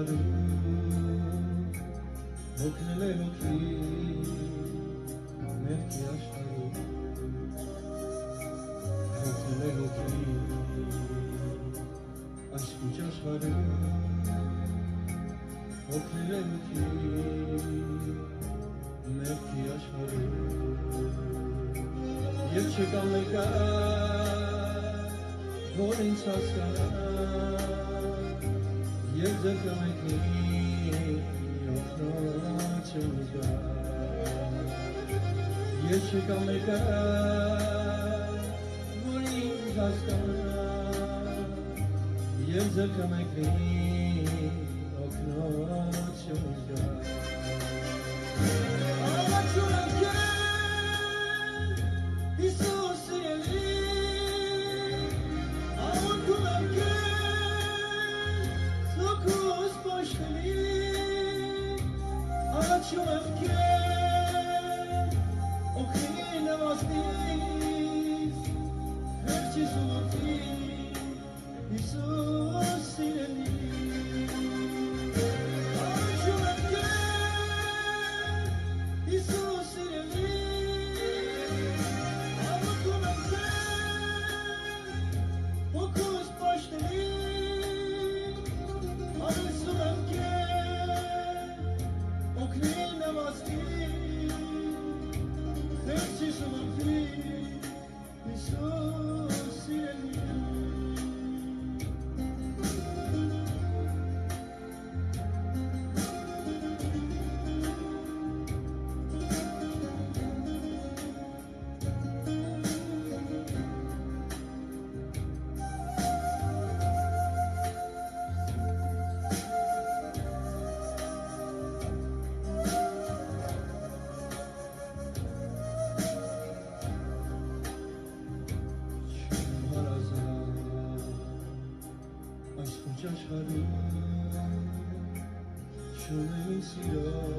աշխարհում հոգնել է հոգի մեղքի աշխարհում հոգնել է հոգի աշխուժ աշխարհում հոգնել է հոգի մեղքի աշխարհում Եվ չկա մեկը որ ինձ հասկանա Եվ ձեռքը մեկնի օգնություն զգա Եվ չկա մեկը որ ինձ հասկանա Եվ ձեռքը մեկնի օգնություն զգա Io perché ho qui ne vostris Verci sono qui Isus sireni Io perché Isus sireni Amo come te Pocos poșteni Adesso perché Okrina vasti, verci sono qui, Isus sireni. Աշխարհում չունեմ սիրո